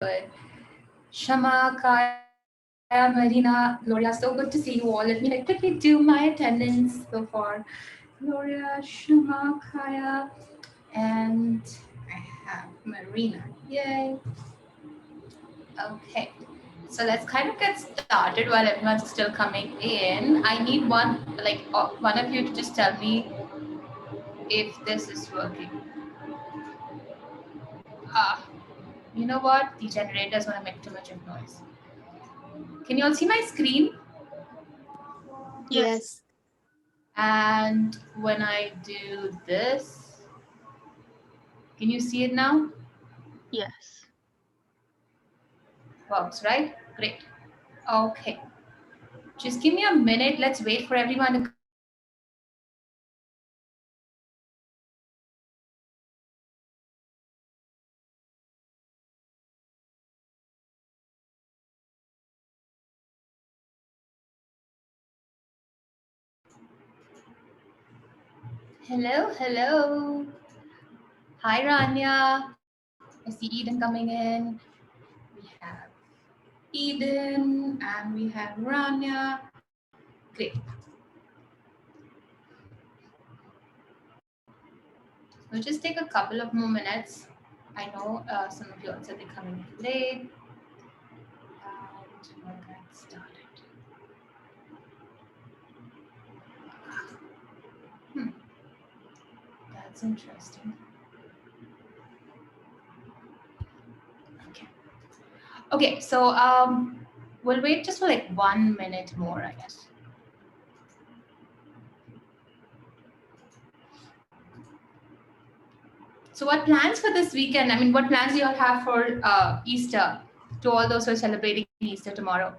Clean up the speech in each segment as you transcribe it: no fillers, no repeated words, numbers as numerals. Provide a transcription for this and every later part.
good. Shama, Kaya, Marina, Gloria, so good to see you all. Let me quickly do my attendance before Gloria, Shama, Kaya, and I have Marina. Yay. Okay. So let's kind of get started while everyone's still coming in. I need one of you to just tell me if this is working. Ah, you know what? The generator is going to make too much of noise. Can you all see my screen? Yes. And when I do this, can you see it now? Yes. Works, right? Great. Okay. Just give me a minute. Let's wait for everyone to come in. I'll just share my screen with you all. Hello, hello. Hi, Rania. I see Eden coming in. We have Eden and we have Rania. Great. We'll just take a couple of more minutes. I know some of you also be coming in late. And we'll get started. Hmm, that's interesting. Okay. Okay, so we'll wait just for like 1 minute more, I guess. So what plans for this weekend? I mean, what plans do you all have for Easter to all those who are celebrating Easter tomorrow?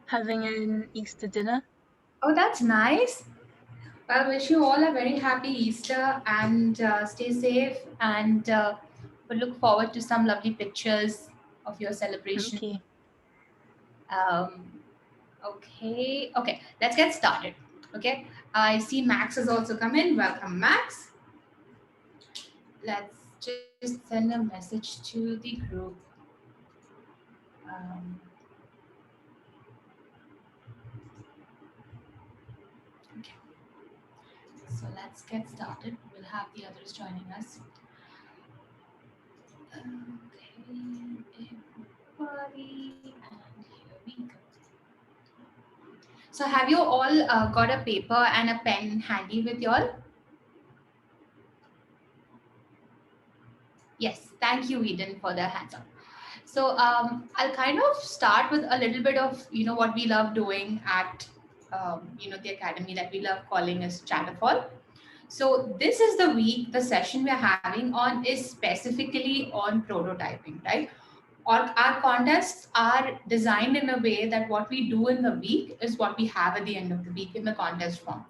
Having an Easter dinner. Oh, that's nice. Well, wish you all a very happy Easter and stay safe. And we'll look forward to some lovely pictures of your celebration. Thank you. Um, okay, okay, let's get started. Okay, I see Max has also come in. Welcome, Max. Let's just send a message to the group. Um, okay, so let's get started. We'll have the others joining us. Okay, everybody, and here we go. So, have you all got a paper and a pen handy with you all? Yes, thank you, Eden, for the hands up. So I'll kind of start with a little bit of what we love doing at the academy that we love calling as Chatterfall. So this is the week. The session we're having on is specifically on prototyping, right? Our contests are designed in a way that what we do in the week is what we have at the end of the week in the contest form.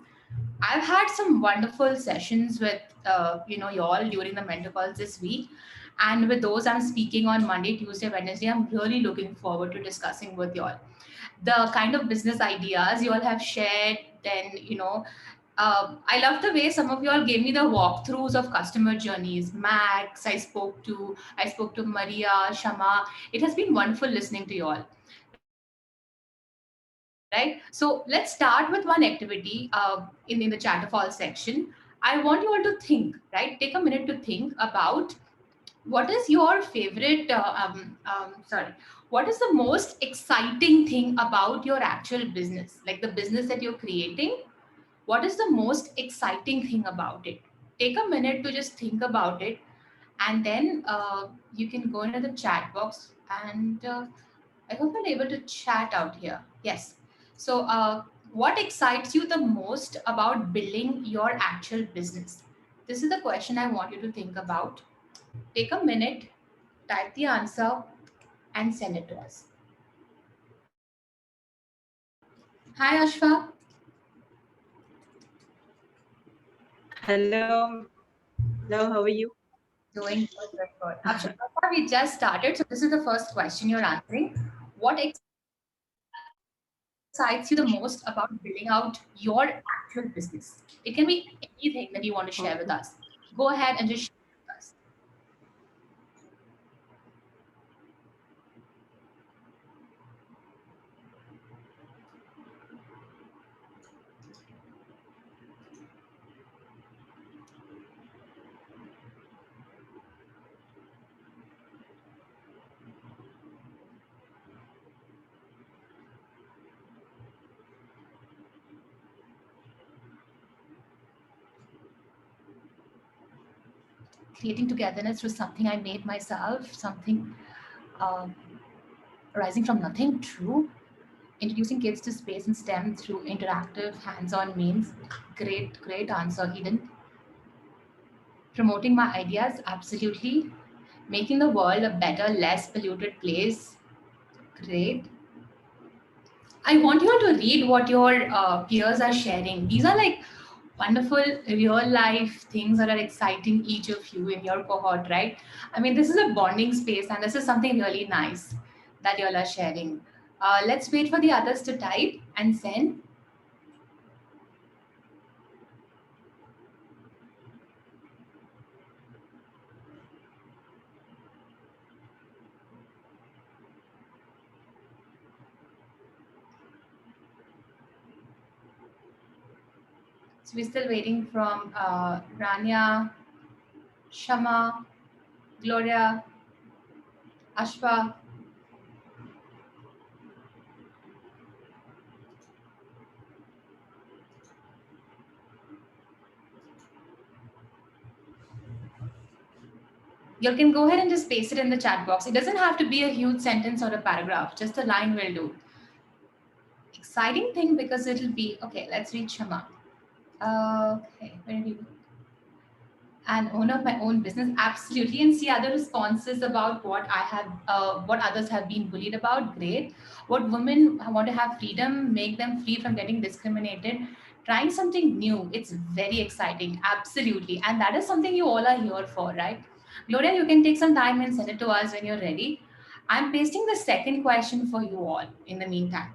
I've had some wonderful sessions with y'all during the mentor calls this week, and with those I'm speaking on Monday, Tuesday, Wednesday. I'm really looking forward to discussing with y'all the kind of business ideas you all have shared. Then I love the way some of you all gave me the walkthroughs of customer journeys. Max, I spoke to Maria, Shama. It has been wonderful listening to you all. Right. So let's start with one activity in the Chatterfall section. I want you all to think, right? Take a minute to think about what is your favorite what is the most exciting thing about your actual business, like the business that you're creating? What is the most exciting thing about it? Take a minute to just think about it, and then you can go into the chat box, and I hope you're able to chat out here. Yes. So what excites you the most about building your actual business? This is the question I want you to think about. Take a minute, type the answer, and send it to us. Hi, Ashfa. Hello. Hello, how are you? Doing good, good, good. Ashfa, we just started, so this is the first question you're answering. What excites you the most about building out your actual business? It can be anything. anything that you want to share with Okay. us. Go ahead and just share with us. Creating togetherness was something I made myself, something um, rising from nothing. True. Introducing kids to space and STEM through interactive, hands-on means. Great, great answer, Eden. Promoting my ideas, absolutely. Making the world a better, less polluted place, great. I want you all to read what your peers are sharing. These are like wonderful real life things that are exciting each of you in your cohort, right? I mean, this is a bonding space and this is something really nice that you all are sharing. Let's wait for the others to type and send. So we're still waiting from Rania, Shama, Gloria, Ashwa. You can go ahead and just paste it in the chat box. It doesn't have to be a huge sentence or a paragraph. Just a line will do. Exciting thing because it'll be okay. Let's read Shama. Okay, where did you go? And own of my own business, absolutely. And see other responses about what others have been bullied about. Great. What women want to have freedom, make them free from getting discriminated. Trying something new. It's very exciting. Absolutely. And that is something you all are here for, right? Gloria, you can take some time and send it to us when you're ready. I'm pasting the second question for you all in the meantime,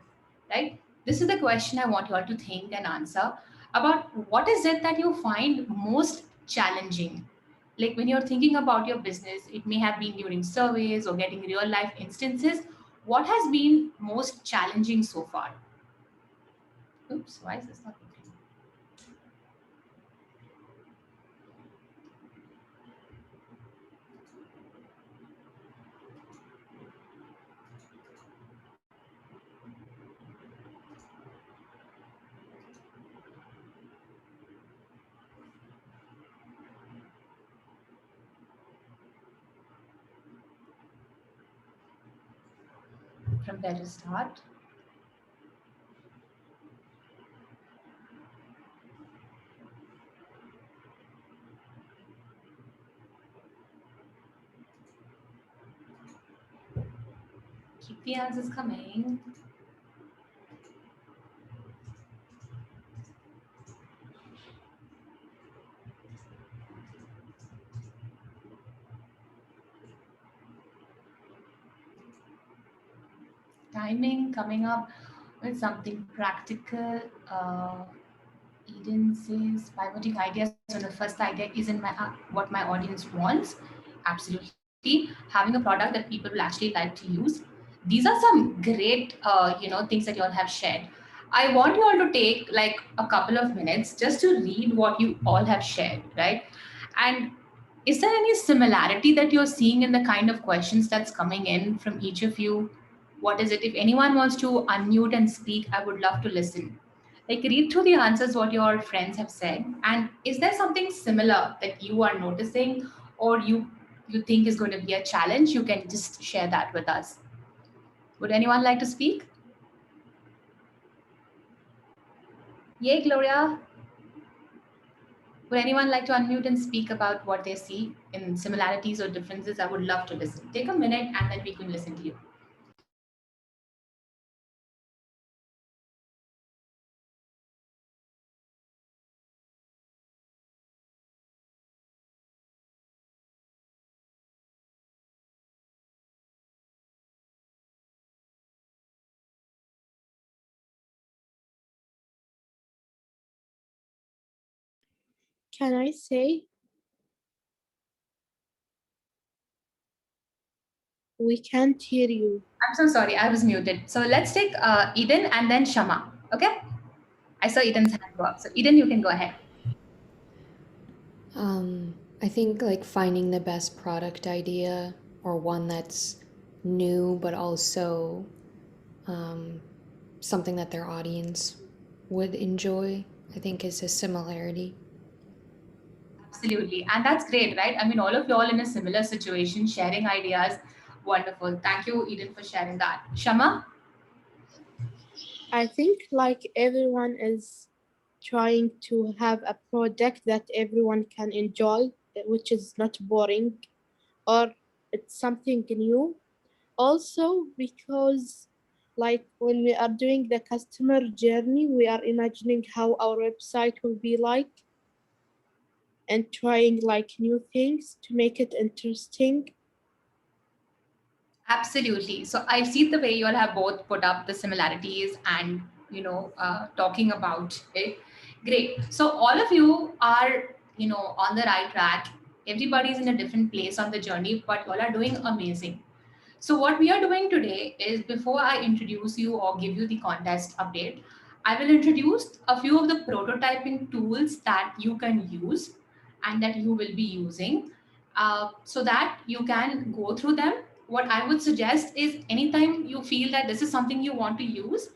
right? This is the question I want you all to think and answer about what is it that you find most challenging. Like when you're thinking about your business, it may have been during surveys or getting real life instances. What has been most challenging so far? Oops, why is this not working? From where to start? Keep the answers coming. Timing coming up with something practical. Eden says pivoting ideas when the first idea isn't what my audience wants. Absolutely, having a product that people will actually like to use. These are some great, things that you all have shared. I want you all to take like a couple of minutes just to read what you all have shared, right? And is there any similarity that you're seeing in the kind of questions that's coming in from each of you? What is it? If anyone wants to unmute and speak, I would love to listen. Like read through the answers what your friends have said, and is there something similar that you are noticing or you think is going to be a challenge? You can just share that with us. Would anyone like to speak? Yay, Gloria. Would anyone like to unmute and speak about what they see in similarities or differences? I would love to listen. Take a minute and then we can listen to you. Can I say? We can't hear you. I'm so sorry, I was muted. So let's take Eden and then Shama. Okay? I saw Eden's hand go up. So Eden, you can go ahead. I think like finding the best product idea or one that's new but also something that their audience would enjoy, I think is a similarity. Absolutely. And that's great, right? I mean, all of y'all in a similar situation, sharing ideas. Wonderful. Thank you, Eden, for sharing that. Shama? I think like everyone is trying to have a product that everyone can enjoy, which is not boring or it's something new. Also, because like when we are doing the customer journey, we are imagining how our website will be like and trying like new things to make it interesting. Absolutely. So I see the way you all have both put up the similarities and, talking about it. Great. So all of you are, on the right track. Everybody's in a different place on the journey, but you all are doing amazing. So what we are doing today is before I introduce you or give you the contest update, I will introduce a few of the prototyping tools that you can use and that you will be using so that you can go through them. What I would suggest is anytime you feel that this is something you want to use,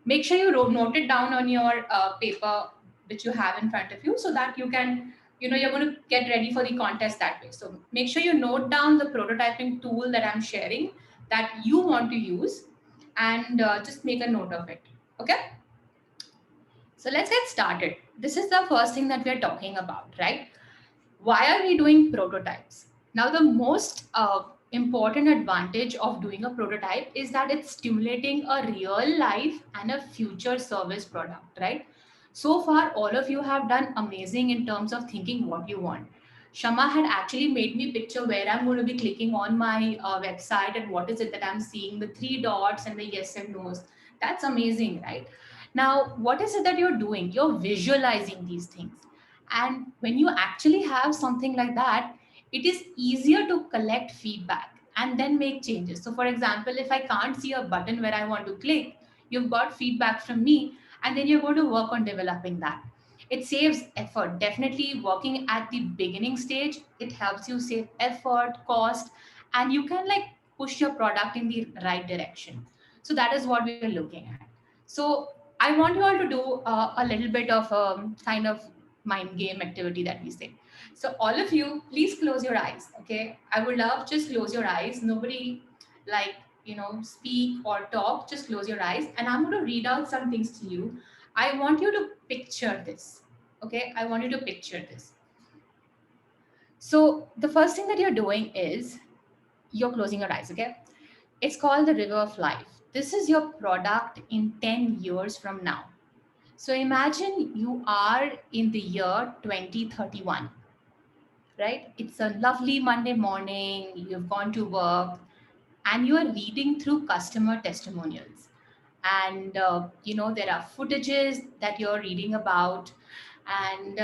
make sure you note it down on your paper which you have in front of you so that you can you're going to get ready for the contest that way. So make sure you note down the prototyping tool that I'm sharing that you want to use and just make a note of it. Okay, so let's get started. This is the first thing that we are talking about, right? Why are we doing prototypes? Now, the most important advantage of doing a prototype is that it's stimulating a real life and a future service product, right? So far, all of you have done amazing in terms of thinking what you want. Shama had actually made me picture where I'm going to be clicking on my website and what is it that I'm seeing, the three dots and the yes and no's. That's amazing, right? Now, what is it that you're doing? You're visualizing these things. And when you actually have something like that, it is easier to collect feedback and then make changes. So, for example, if I can't see a button where I want to click, you've got feedback from me, and then you're going to work on developing that. It saves effort. Definitely working at the beginning stage, it helps you save effort, cost, and you can like push your product in the right direction. So, that is what we're looking at. So, I want you all to do a little bit of kind of mind game activity that we say. So all of you, please close your eyes. Okay, I would love just close your eyes. Nobody like speak or talk. Just close your eyes, and I'm going to read out some things to you. I want you to picture this. Okay, I want you to picture this. So the first thing that you're doing is you're closing your eyes. Okay, it's called the river of life. This is your product in 10 years from now. So imagine you are in the year 2031, right? It's a lovely Monday morning, you've gone to work, and you are reading through customer testimonials. And, there are footages that you're reading about, and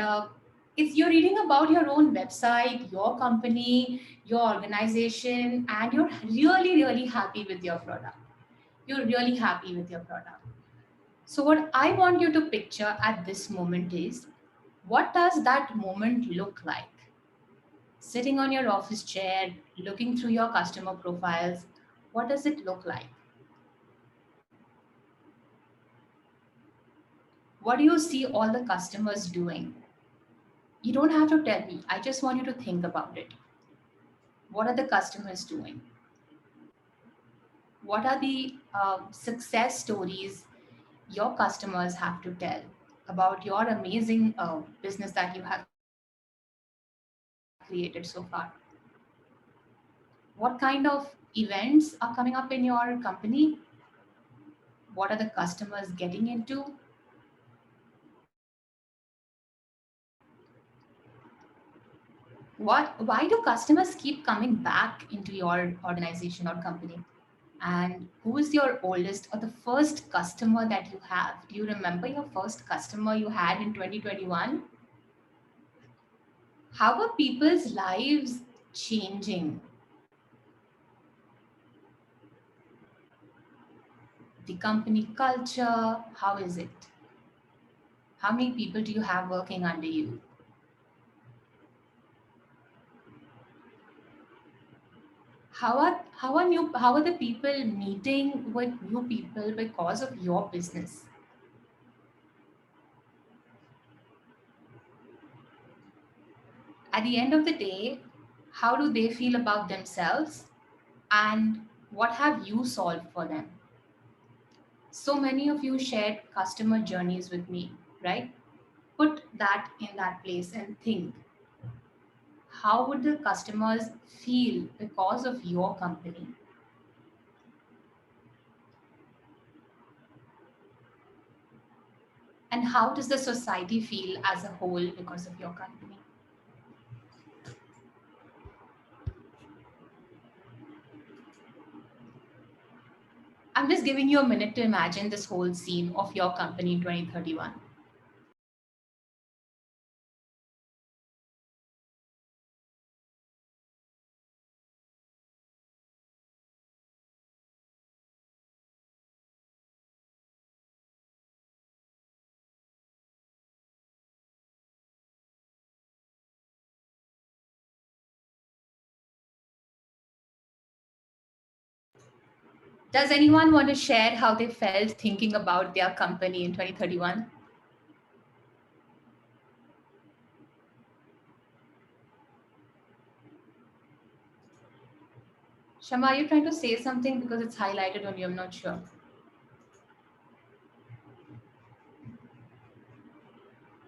it's you're reading about your own website, your company, your organization, and you're really, really happy with your product. You're really happy with your product. So, what I want you to picture at this moment is what does that moment look like? Sitting on your office chair, looking through your customer profiles, what does it look like? What do you see all the customers doing? You don't have to tell me, I just want you to think about it. What are the customers doing? What are the success stories your customers have to tell about your amazing business that you have created so far? What kind of events are coming up in your company? What are the customers getting into? Why do customers keep coming back into your organization or company? And who is your oldest or the first customer that you have? Do you remember your first customer you had in 2021? How are people's lives changing? The company culture, how is it? How many people do you have working under you? How are the people meeting with new people because of your business? At the end of the day, how do they feel about themselves and what have you solved for them? So many of you shared customer journeys with me, right? Put that in that place and think, how would the customers feel because of your company? And how does the society feel as a whole because of your company? I'm just giving you a minute to imagine this whole scene of your company in 2031. Does anyone want to share how they felt thinking about their company in 2031? Shama, are you trying to say something because it's highlighted on you? I'm not sure.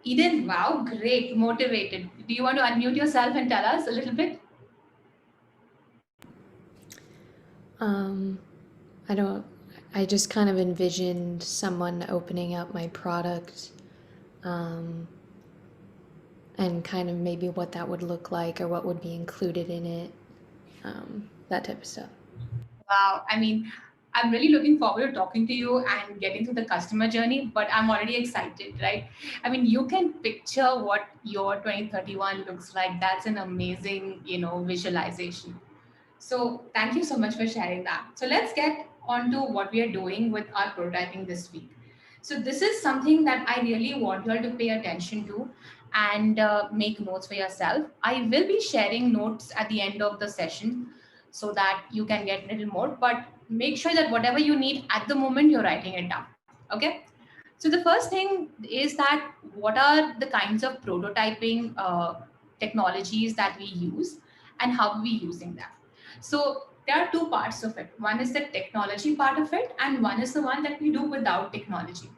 Eden, wow, great, motivated. Do you want to unmute yourself and tell us a little bit? Um, I don't, I just kind of envisioned someone opening up my product, um, and kind of maybe what that would look like or what would be included in it, that type of stuff. Wow. I mean, I'm really looking forward to talking to you and getting through the customer journey, but I'm already excited, right? I mean, you can picture what your 2031 looks like. That's an amazing, visualization. So thank you so much for sharing that. So let's get on to what we are doing with our prototyping this week. So this is something that I really want you all to pay attention to and make notes for yourself. I will be sharing notes at the end of the session so that you can get a little more, but make sure that whatever you need at the moment, you're writing it down. Okay. So the first thing is that what are the kinds of prototyping technologies that we use and how are we using them? So there are two parts of it. One is the technology part of it, and one is the one that we do without technology.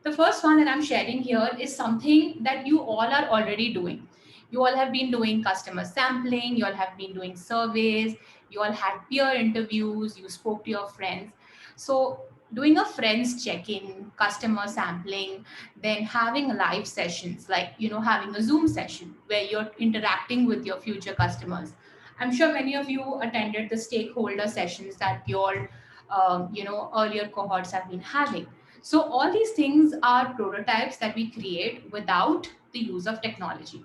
The first one that I'm sharing here is something that you all are already doing. You all have been doing customer sampling, you all have been doing surveys, you all had peer interviews, you spoke to your friends. So doing a friends check-in, customer sampling, then having live sessions like having a Zoom session where you're interacting with your future customers. I'm sure many of you attended the stakeholder sessions that your earlier cohorts have been having. So all these things are prototypes that we create without the use of technology.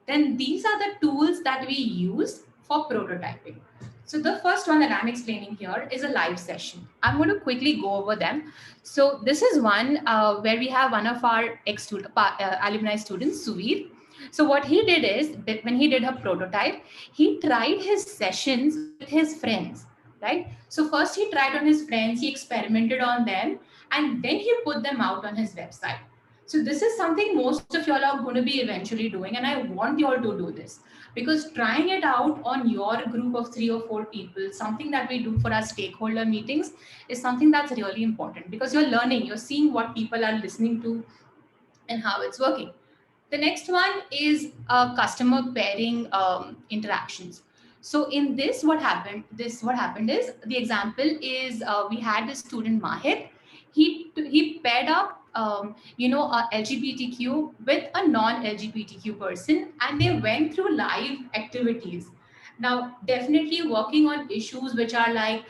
Then these are the tools that we use for prototyping. So the first one that I'm explaining here is a live session. I'm going to quickly go over them. So this is one where we have one of our alumni students, Suvir. So what he did is that when he did a prototype, he tried his sessions with his friends, right? So first he tried on his friends, he experimented on them, and then he put them out on his website. So this is something most of y'all are going to be eventually doing, and I want y'all to do this because trying it out on your group of 3 or 4 people, something that we do for our stakeholder meetings, is something that's really important because you're learning, you're seeing what people are listening to and how it's working. The next one is customer pairing interactions. So in this, what happened is the example is we had this student Mahir. He paired up a LGBTQ with a non-LGBTQ person, and they went through live activities. Now, definitely working on issues which are like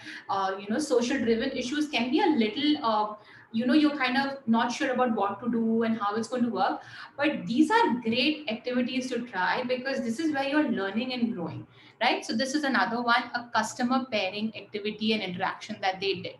social driven issues can be a little you're kind of not sure about what to do and how it's going to work. But these are great activities to try, because this is where you're learning and growing, right? So this is another one, a customer pairing activity and interaction that they did.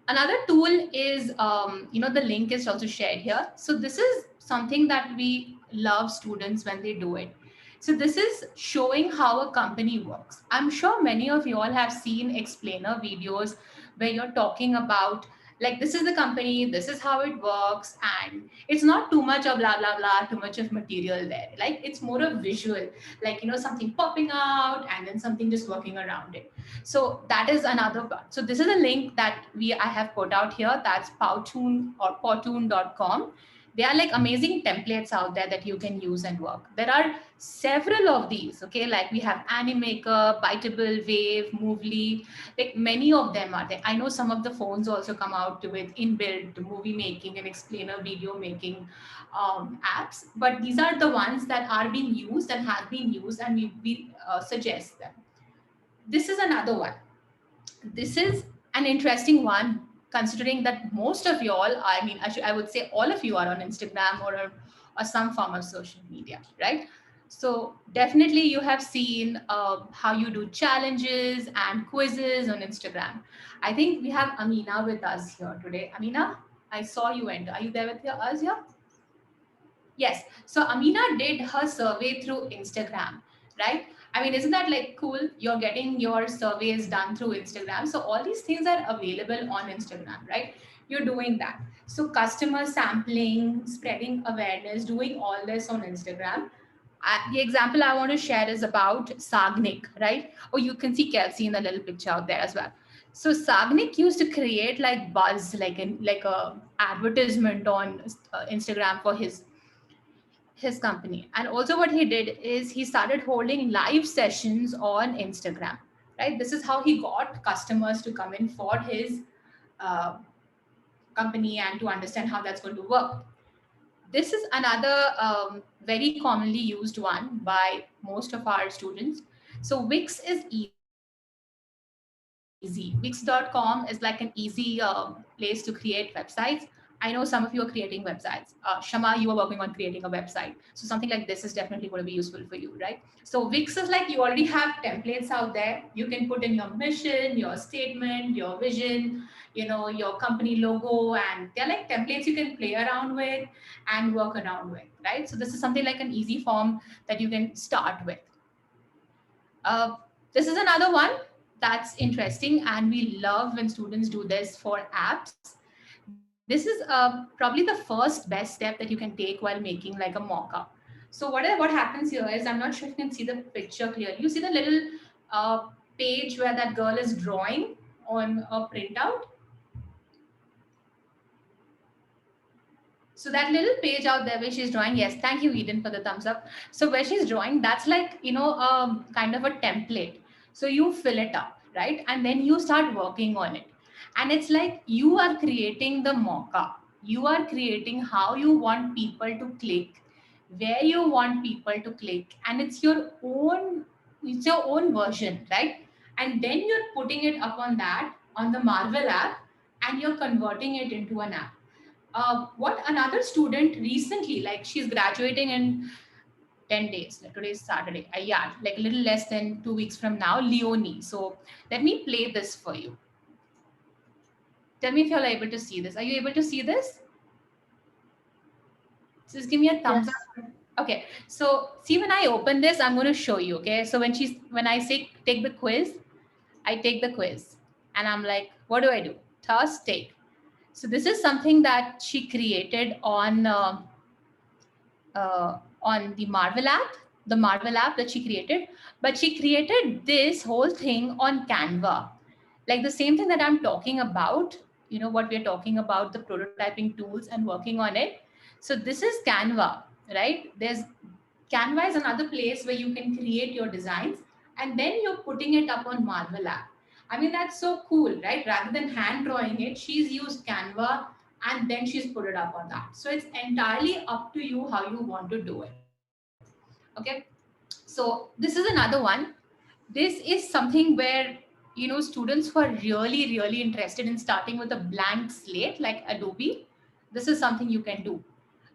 Another tool is, the link is also shared here. So this is something that we love students when they do it. So this is showing how a company works. I'm sure many of you all have seen explainer videos where you're talking about, like, this is the company, this is how it works, and it's not too much of blah blah blah, too much of material there. Like, it's more of visual, like, something popping out and then something just working around it. So that is another part. So this is a link that I have put out here. That's Powtoon or Powtoon.com. There are like amazing templates out there that you can use and work. There are several of these, okay? Like we have Animaker, Biteable, Wave, Movely, like many of them are there. I know some of the phones also come out with inbuilt movie making and explainer video making apps, but these are the ones that are being used and have been used, and we suggest them. This is another one. This is an interesting one, considering that most of you all, I mean, I would say all of you are on Instagram or some form of social media, right? So definitely you have seen how you do challenges and quizzes on Instagram. I think we have Amina with us here today. Amina, I saw you enter. Are you there with us here? Yes. So Amina did her survey through Instagram, right? I mean, isn't that like cool? You're getting your surveys done through Instagram. So all these things are available on Instagram, right? You're doing that. So customer sampling, spreading awareness, doing all this on Instagram. The example I want to share is about Sagnik, right? Oh, you can see Kelsey in the little picture out there as well. So Sagnik used to create like buzz, like a advertisement on Instagram for his company. And also what he did is he started holding live sessions on Instagram, right? This is how he got customers to come in for his uh, company and to understand how that's going to work. This is another very commonly used one by most of our students. So Wix is easy. Wix.com is like an easy place to create websites. I know some of you are creating websites. Shama, you are working on creating a website. So something like this is definitely going to be useful for you, right? So Wix is like, you already have templates out there. You can put in your mission, your statement, your vision, your company logo, and they're like templates you can play around with and work around with, right? So this is something like an easy form that you can start with. This is another one that's interesting, and we love when students do this for apps. This is probably the first best step that you can take while making like a mock-up. So what happens here is, I'm not sure if you can see the picture clearly. You see the little page where that girl is drawing on a printout. So that little page out there where she's drawing, yes, thank you, Eden, for the thumbs up. So where she's drawing, that's like, kind of a template. So you fill it up, right? And then you start working on it. And it's like you are creating the mock-up. You are creating how you want people to click, where you want people to click. And it's your own version, right? And then you're putting it up on the Marvel app, and you're converting it into an app. What another student recently, like she's graduating in 10 days, like today's Saturday, yeah, like a little less than 2 weeks from now, Leonie. So let me play this for you. Tell me if you're able to see this. Are you able to see this? Just give me a thumbs Yes. up. Okay, so see, when I open this, I'm going to show you. Okay, so when I say take the quiz, I take the quiz and I'm like, what do I do? Task take. So this is something that she created on the Marvel app that she created. But she created this whole thing on Canva, like the same thing that I'm talking about. What we're talking about, the prototyping tools and working on it. So this is Canva, right? Canva is another place where you can create your designs, and then you're putting it up on Marvel app. I mean, that's so cool, right? Rather than hand drawing it, she's used Canva and then she's put it up on that. So it's entirely up to you how you want to do it. Okay. So this is another one. This is something where students who are really, really interested in starting with a blank slate like Adobe, this is something you can do.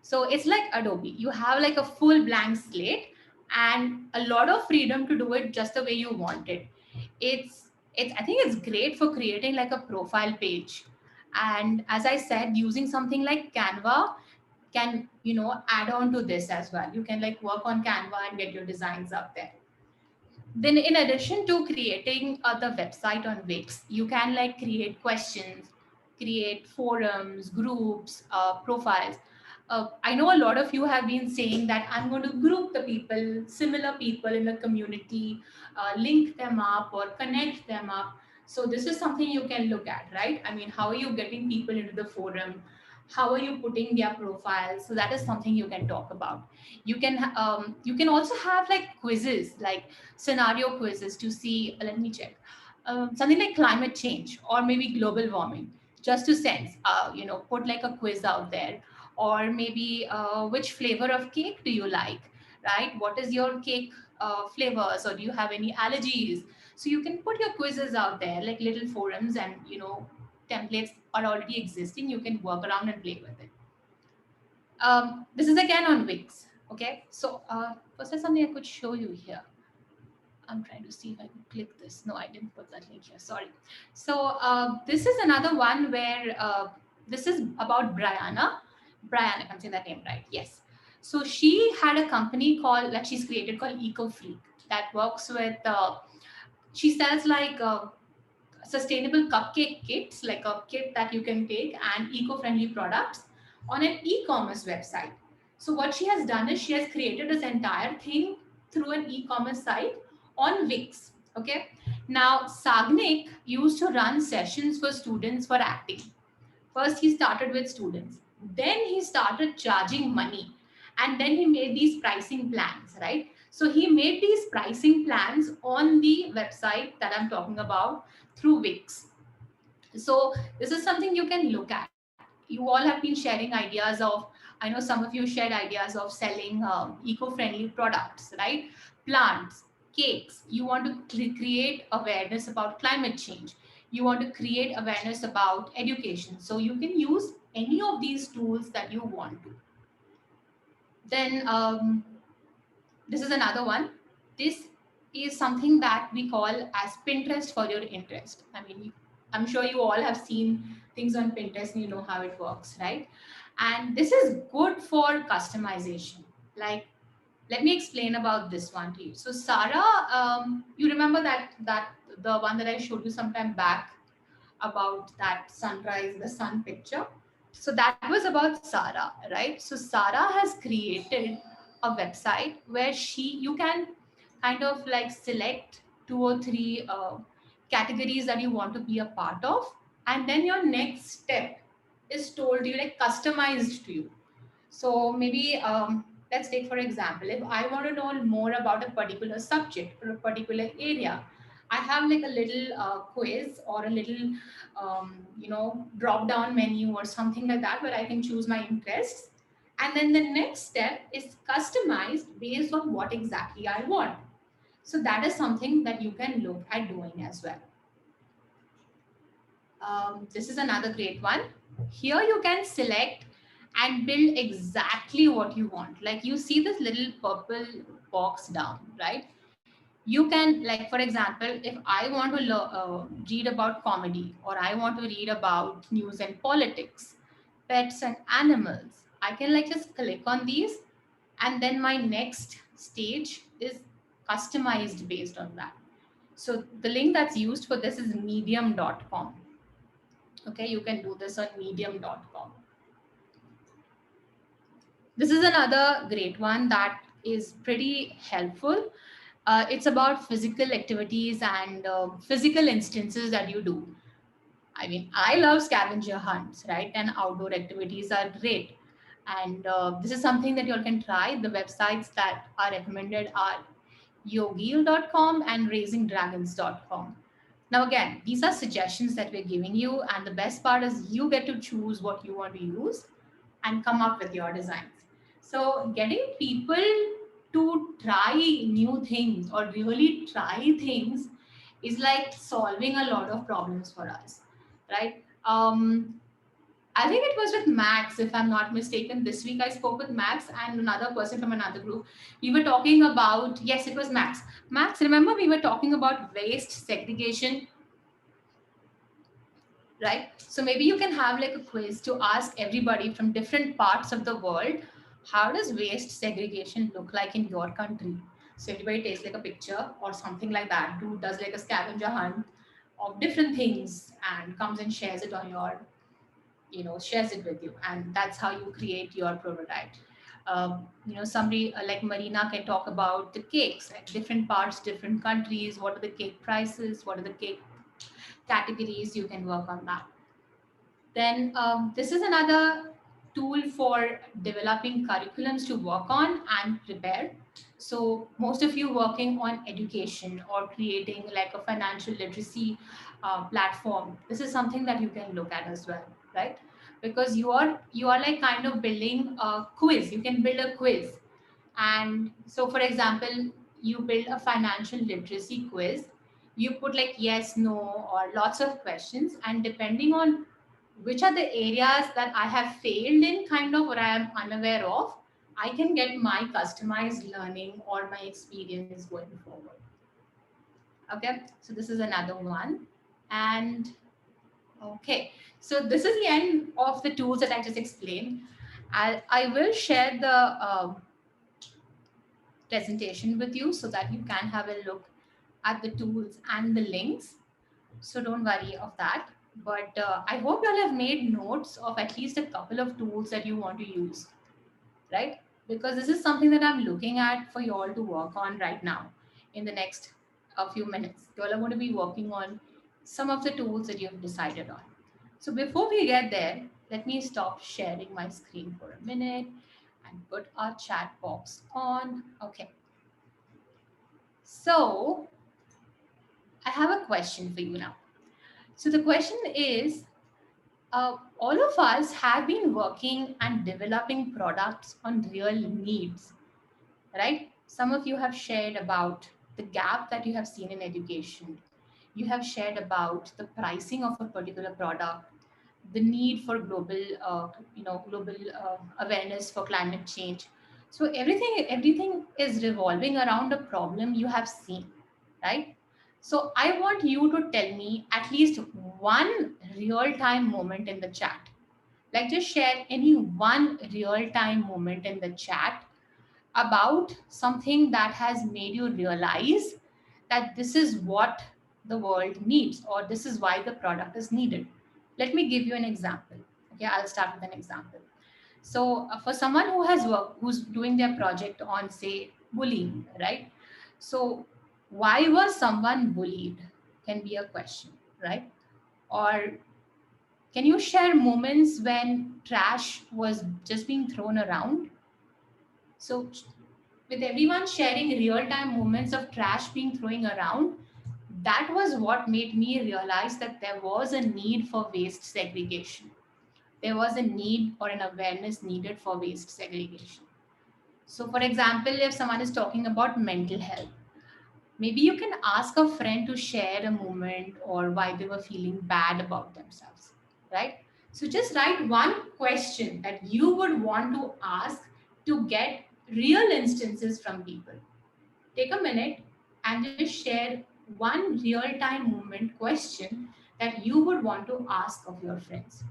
So it's like Adobe. You have like a full blank slate and a lot of freedom to do it just the way you want it. It's I think it's great for creating like a profile page. And as I said, using something like Canva can, add on to this as well. You can like work on Canva and get your designs up there. Then in addition to creating the website on Wix, you can like create questions, create forums, groups, profiles. I know a lot of you have been saying that I'm going to group the people, similar people in the community, link them up or connect them up. So this is something you can look at, right? I mean, how are you getting people into the forum? How are you putting their profiles? So that is something you can talk about. You can also have like quizzes, like scenario quizzes to see, let me check, something like climate change or maybe global warming, just to sense, put like a quiz out there. Or maybe which flavor of cake do you like, right? What is your cake flavors, or do you have any allergies? So you can put your quizzes out there, like little forums, and templates are already existing. You can work around and play with it. This is again on Wix. Okay, so first there's something I could show you here. I'm trying to see if I can click this. No, I didn't put that link here. Sorry. So this is another one where this is about Brianna. Brianna, if I'm saying that name right. Yes. So she had a company called that she's created called EcoFreak that works with. She sells like sustainable cupcake kits, like a kit that you can take, and eco-friendly products on an e-commerce website. So what she has done is she has created this entire thing through an e-commerce site on Wix. Okay. Now Sagnik used to run sessions for students for acting. First he started with students, then he started charging money, and then he made these pricing plans, right? So he made these pricing plans on the website that I'm talking about through Wix. So this is something you can look at. You all have been sharing ideas of, I know some of you shared ideas of selling eco-friendly products, right? Plants, cakes. You want to create awareness about climate change. You want to create awareness about education. So you can use any of these tools that you want to. Then this is another one. This is something that we call as Pinterest for your interest. I mean, I'm sure you all have seen things on Pinterest and you know how it works, right? And this is good for customization. Like, let me explain about this one to you. So Sarah, you remember that the one that I showed you sometime back about that sunrise, the sun picture? So that was about Sarah, right? So Sarah has created a website where you can kind of like select 2 or 3 categories that you want to be a part of, and then your next step is told you, like customized to you. So maybe let's take for example, if I want to know more about a particular subject or a particular area, I have like a little quiz or a little drop down menu or something like that where I can choose my interests. And then the next step is customized based on what exactly I want. So that is something that you can look at doing as well. This is another great one. Here you can select and build exactly what you want. Like you see this little purple box down, right? You can, like for example, if I want to read about comedy, or I want to read about news and politics, pets and animals, I can like just click on these, and then my next stage is customized based on that. So the link that's used for this is medium.com. Okay, you can do this on medium.com. This is another great one that is pretty helpful. It's about physical activities and physical instances that you do. I mean, I love scavenger hunts, right? And outdoor activities are great. And this is something that you all can try. The websites that are recommended are yogil.com and raisingdragons.com. Now, again, these are suggestions that we're giving you. And the best part is you get to choose what you want to use and come up with your designs. So getting people to try new things or really try things is like solving a lot of problems for us, right? I think it was with Max, if I'm not mistaken. This week I spoke with Max and another person from another group. We were talking about, yes, it was Max. Max, remember we were talking about waste segregation, right? So maybe you can have like a quiz to ask everybody from different parts of the world, how does waste segregation look like in your country? So everybody takes like a picture or something like that, do does like a scavenger hunt of different things and comes and shares it on your, shares it with you, and that's how you create your prototype. Somebody like Marina can talk about the cakes, like different parts, different countries, what are the cake prices, what are the cake categories, you can work on that. Then this is another tool for developing curriculums to work on and prepare. So most of you working on education or creating like a financial literacy platform, this is something that you can look at as well, right? Because you are like kind of building a quiz. You can build a quiz, and so for example, you build a financial literacy quiz. You put like yes, no, or lots of questions, and depending on which are the areas that I have failed in, kind of, or I am unaware of, I can get my customized learning or my experience going forward. Okay, so this is another one. And okay, so this is the end of the tools that I just explained. I will share the presentation with you so that you can have a look at the tools and the links. So don't worry of that. But I hope you all have made notes of at least a couple of tools that you want to use, right? Because this is something that I'm looking at for you all to work on right now in the next a few minutes. You all are going to be working on some of the tools that you've decided on. So before we get there, let me stop sharing my screen for a minute and put our chat box on. Okay. So I have a question for you now. So the question is, all of us have been working and developing products on real needs, right? Some of you have shared about the gap that you have seen in education. You have shared about the pricing of a particular product, the need for global awareness for climate change. So everything is revolving around a problem you have seen, right? So I want you to tell me at least one real time moment in the chat. Like just share any one real time moment in the chat about something that has made you realize that this is what the world needs, or this is why the product is needed. Let me give you an example. Okay, I'll start with an example. So for someone who has work, who's doing their project on, say, bullying, right? So why was someone bullied can be a question, right? Or can you share moments when trash was just being thrown around? So with everyone sharing real-time moments of trash being thrown around, that was what made me realize that there was a need for waste segregation. There was a need or an awareness needed for waste segregation. So, for example, if someone is talking about mental health, maybe you can ask a friend to share a moment or why they were feeling bad about themselves, right? So, just write one question that you would want to ask to get real instances from people. Take a minute and just share one real time moment question that you would want to ask of your friends.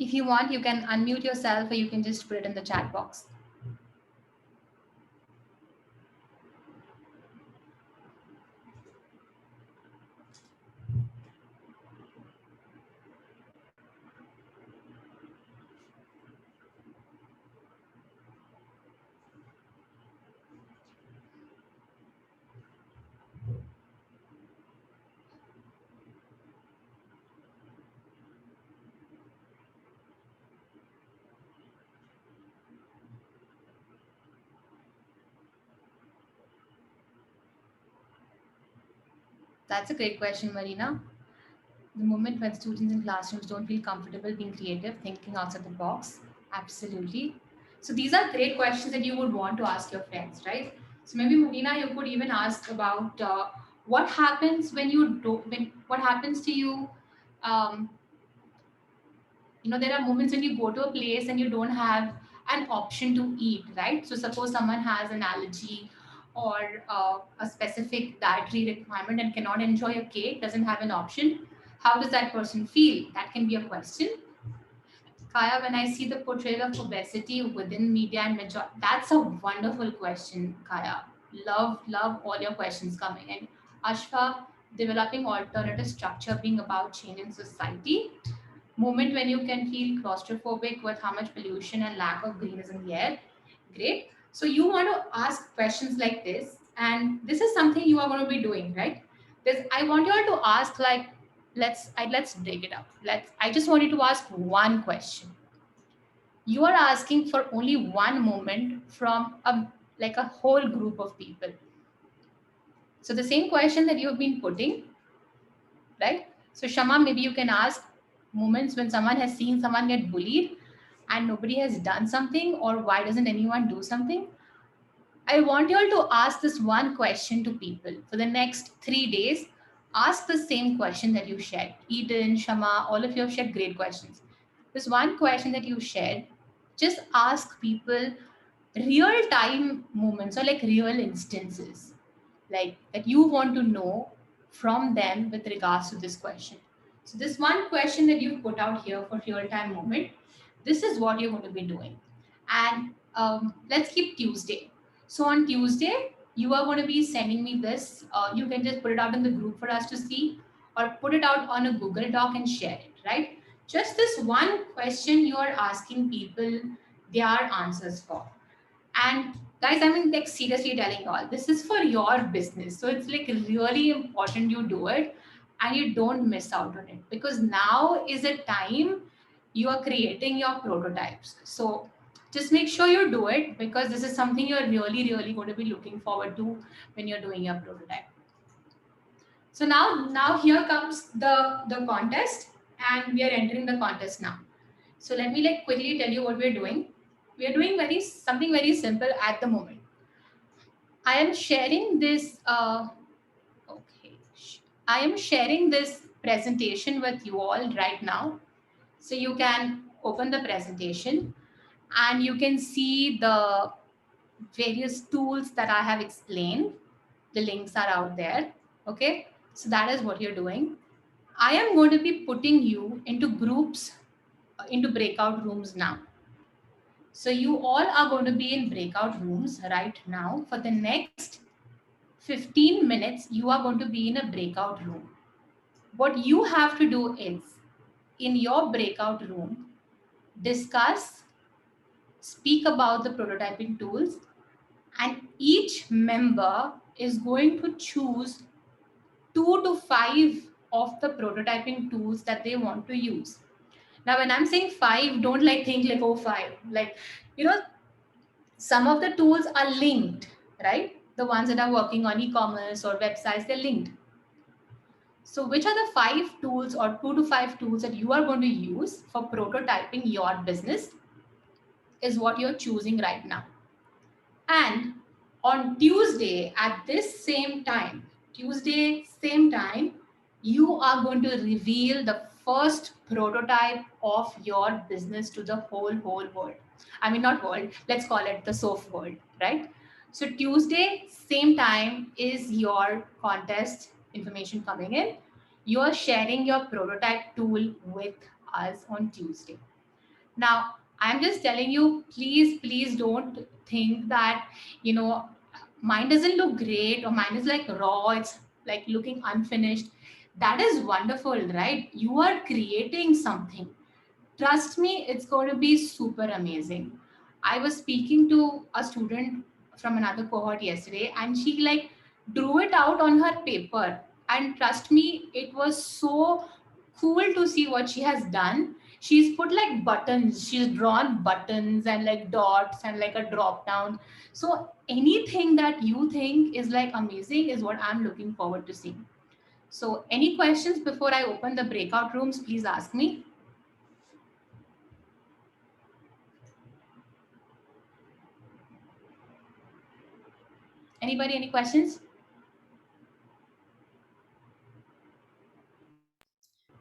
If you want, you can unmute yourself or you can just put it in the chat box. That's a great question, Marina. The moment when students in classrooms don't feel comfortable being creative, thinking outside the box. Absolutely. So these are great questions that you would want to ask your friends, right? So maybe Marina, you could even ask about what happens when you do, when what happens to you. Um, there are moments when you go to a place and you don't have an option to eat, right? So suppose someone has an allergy or a specific dietary requirement and cannot enjoy a cake, doesn't have an option. How does that person feel? That can be a question. Kaya, when I see the portrayal of obesity within media and major, that's a wonderful question, Kaya. Love all your questions coming. And Ashfa, developing alternative structure being about change in society. Moment when you can feel claustrophobic with how much pollution and lack of green is in the air. Great. So you want to ask questions like this, and this is something you are going to be doing, right? This I want you all to ask like, let's break it up. I just want you to ask one question. You are asking for only one moment from a whole group of people. So the same question that you have been putting, right? So Shama, maybe you can ask moments when someone has seen someone get bullied and nobody has done something, or why doesn't anyone do something? I want you all to ask this one question to people for the next 3 days. Ask the same question that you shared. Eden, Shama, all of you have shared great questions. This one question that you shared, just ask people real time moments or like real instances like that you want to know from them with regards to this question. So this one question that you put out here for real time moment, this is what you're going to be doing. And let's keep Tuesday. So on Tuesday, you are going to be sending me this. You can just put it out in the group for us to see, or put it out on a Google Doc and share it, right? Just this one question you are asking people their answers for. And guys, I mean, like seriously telling you all, this is for your business. So it's like really important you do it and you don't miss out on it, because now is a time you are creating your prototypes. So just make sure you do it, because this is something you're really going to be looking forward to when you're doing your prototype. So now here comes the contest, and we are entering the contest now. So let me like quickly tell you what we're doing. We are doing something very simple at the moment. I am sharing this. Okay, I am sharing this presentation with you all right now. So you can open the presentation, and you can see the various tools that I have explained. The links are out there. Okay, so that is what you're doing. I am going to be putting you into groups, into breakout rooms now. So you all are going to be in breakout rooms right now. For the next 15 minutes, you are going to be in a breakout room. What you have to do is, in your breakout room, discuss, speak about the prototyping tools, and each member is going to choose 2 to 5 of the prototyping tools that they want to use. Now, when I'm saying 5, don't like think like, oh, 5. Like, some of the tools are linked, right? The ones that are working on e-commerce or websites, they're linked. So which are the 5 tools or 2 to 5 tools that you are going to use for prototyping your business is what you're choosing right now. And on Tuesday at this same time, you are going to reveal the first prototype of your business to the whole world. I mean, not world, let's call it the SOF world, right? So Tuesday, same time is your contest information coming in. You are sharing your prototype tool with us on Tuesday. Now, I'm just telling you, please don't think that, you know, mine doesn't look great or mine is like raw, it's like looking unfinished. That is wonderful, right? You are creating something. Trust me, it's going to be super amazing. I was speaking to a student from another cohort yesterday, and she like drew it out on her paper. And trust me, it was so cool to see what she has done. She's put like buttons, she's drawn buttons and like dots and like a drop down. So anything that you think is like amazing is what I'm looking forward to seeing. So, any questions before I open the breakout rooms, please ask me. Anybody, any questions?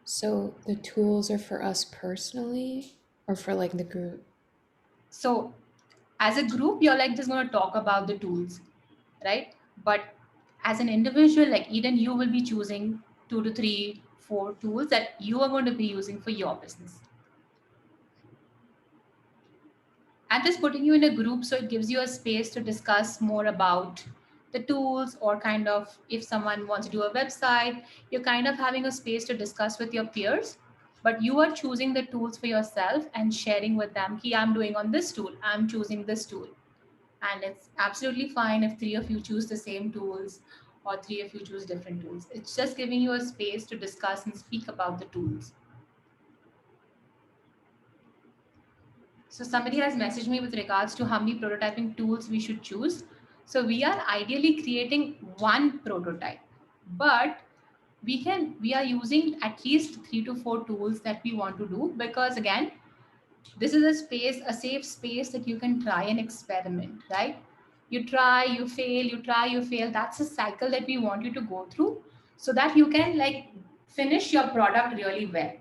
So the tools are for us personally or for like the group? So, as a group, you're like just going to talk about the tools, right? But as an individual, like Eden, you will be choosing 2 to 3, 4 tools that you are going to be using for your business. I'm just putting you in a group so it gives you a space to discuss more about the tools, or kind of if someone wants to do a website, you're kind of having a space to discuss with your peers, but you are choosing the tools for yourself and sharing with them, key I'm doing on this tool, I'm choosing this tool. And it's absolutely fine if 3 of you choose the same tools or 3 of you choose different tools. It's just giving you a space to discuss and speak about the tools. So somebody has messaged me with regards to how many prototyping tools we should choose. So we are ideally creating one prototype, but we are using at least 3 to 4 tools that we want to do, because again, this is a space, a safe space that you can try and experiment, right? You try, you fail, you try, you fail. That's a cycle that we want you to go through so that you can like finish your product really well.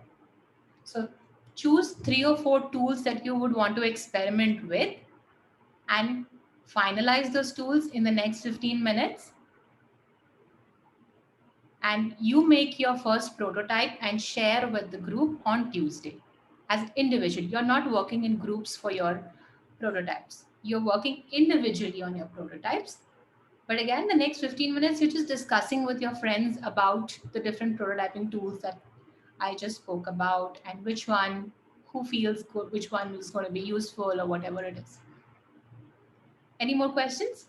So choose 3 or 4 tools that you would want to experiment with and finalize those tools in the next 15 minutes. And you make your first prototype and share with the group on Tuesday as individual. You're not working in groups for your prototypes. You're working individually on your prototypes. But again, the next 15 minutes, you're just discussing with your friends about the different prototyping tools that I just spoke about and which one, who feels good, which one is going to be useful or whatever it is. Any more questions?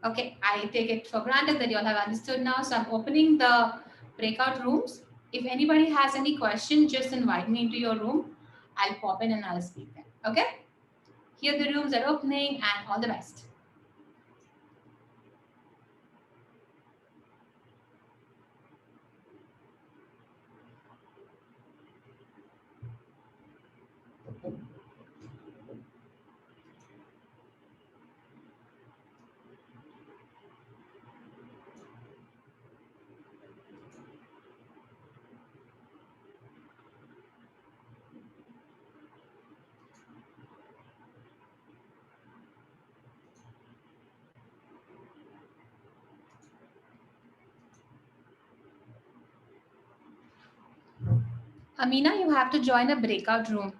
Okay, I take it for granted that you all have understood now. So I'm opening the breakout rooms. If anybody has any question, just invite me into your room. I'll pop in and I'll speak then. Okay? Here the rooms are opening, and all the best. Amina, you have to join a breakout room.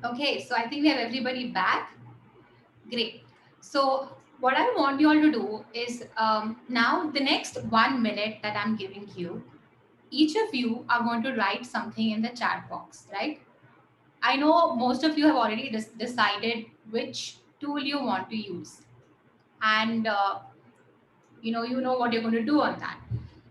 Okay, so I think we have everybody back. Great. So what I want you all to do is now the next 1 minute that I'm giving you, each of you are going to write something in the chat box, right? I know most of you have already decided which tool you want to use, and you know what you're going to do on that.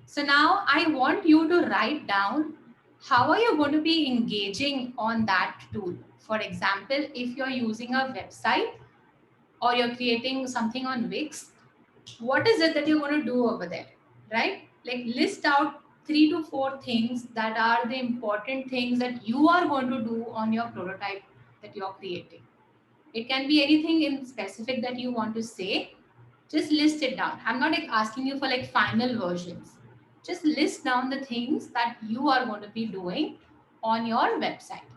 So now I want you to write down how are you going to be engaging on that tool. For example, if you're using a website or you're creating something on Wix, what is it that you're going to do over there, right? Like list out 3 to 4 things that are the important things that you are going to do on your prototype that you're creating. It can be anything in specific that you want to say. Just list it down. I'm not like asking you for like final versions. Just list down the things that you are going to be doing on your website,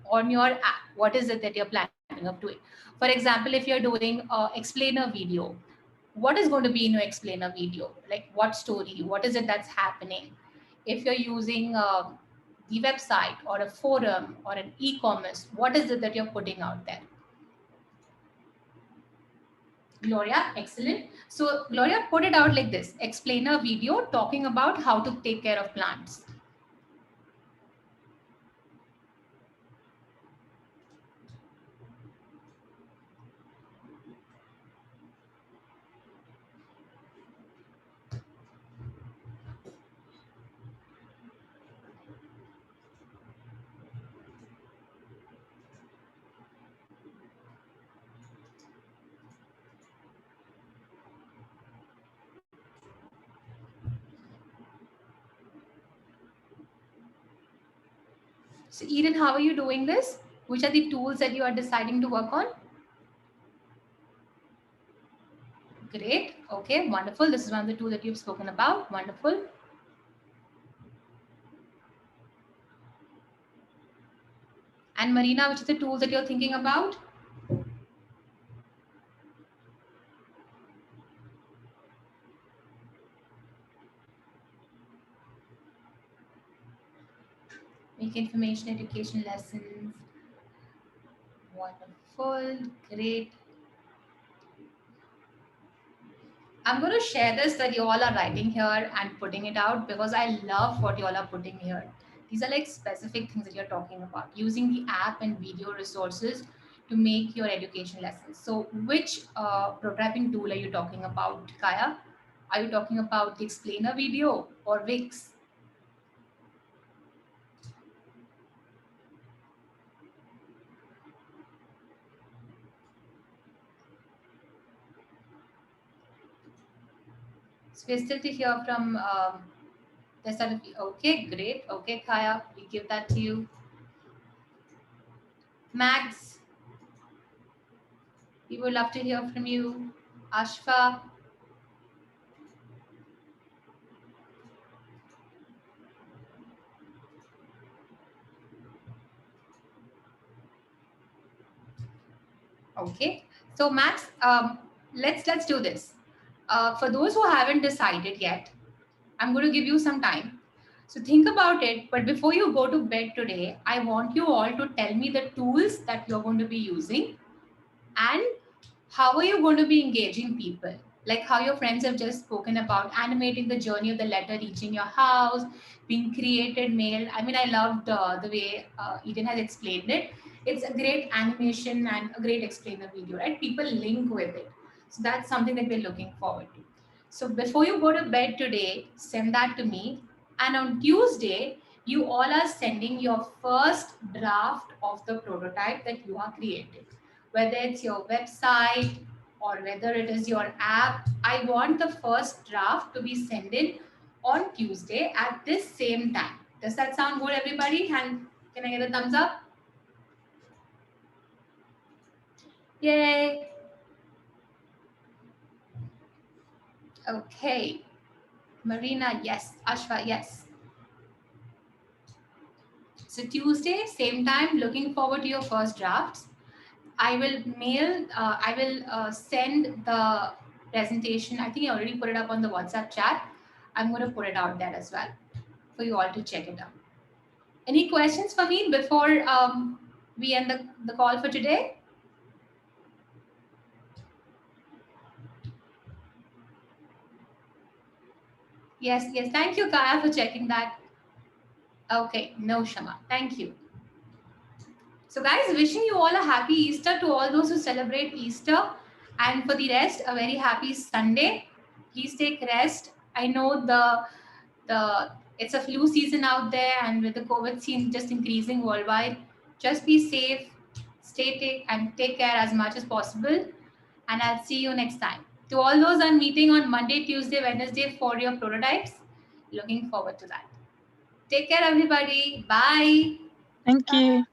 on your app. What is it that you're planning of doing? For example, if you're doing a explainer video, what is going to be in your explainer video? Like what story? What is it that's happening? If you're using the website or a forum or an e-commerce, what is it that you're putting out there? Gloria, excellent. So Gloria, put it out like this: explainer video talking about how to take care of plants. So Eden, how are you doing this? Which are the tools that you are deciding to work on? Great. Okay, wonderful. This is one of the tools that you've spoken about. Wonderful. And Marina, which is the tools that you're thinking about? Make information education lessons. Wonderful. Great. I'm going to share this that you all are writing here and putting it out because I love what you all are putting here. These are like specific things that you're talking about, using the app and video resources to make your education lessons. So which prototyping tool are you talking about, Kaya? Are you talking about the explainer video or Wix? So we're still to hear from the sort of, okay, great. Okay, Kaya, we give that to you. Max, we would love to hear from you. Ashfa, okay. So Max, let's do this. For those who haven't decided yet, I'm going to give you some time. So think about it. But before you go to bed today, I want you all to tell me the tools that you're going to be using and how are you going to be engaging people. Like how your friends have just spoken about animating the journey of the letter reaching your house, being created mail. I mean, I loved the way Eden has explained it. It's a great animation and a great explainer video, right? People link with it. So that's something that we're looking forward to. So before you go to bed today, send that to me. And on Tuesday, you all are sending your first draft of the prototype that you are creating. Whether it's your website or whether it is your app, I want the first draft to be sent in on Tuesday at this same time. Does that sound good, everybody? And can I get a thumbs up? Yay. Okay. Marina, yes. Ashwa, yes. So Tuesday, same time, looking forward to your first drafts. I will send the presentation. I think I already put it up on the WhatsApp chat. I'm going to put it out there as well for you all to check it out. Any questions for me before we end the call for today? Yes, yes. Thank you, Kaya, for checking that. Okay, no, Shama. Thank you. So, guys, wishing you all a happy Easter to all those who celebrate Easter. And for the rest, a very happy Sunday. Please take rest. I know the it's a flu season out there, and with the COVID scene just increasing worldwide, just be safe, take care as much as possible. And I'll see you next time. To all those I'm meeting on Monday, Tuesday, Wednesday for your prototypes, looking forward to that. Take care, everybody. Bye. Thank you.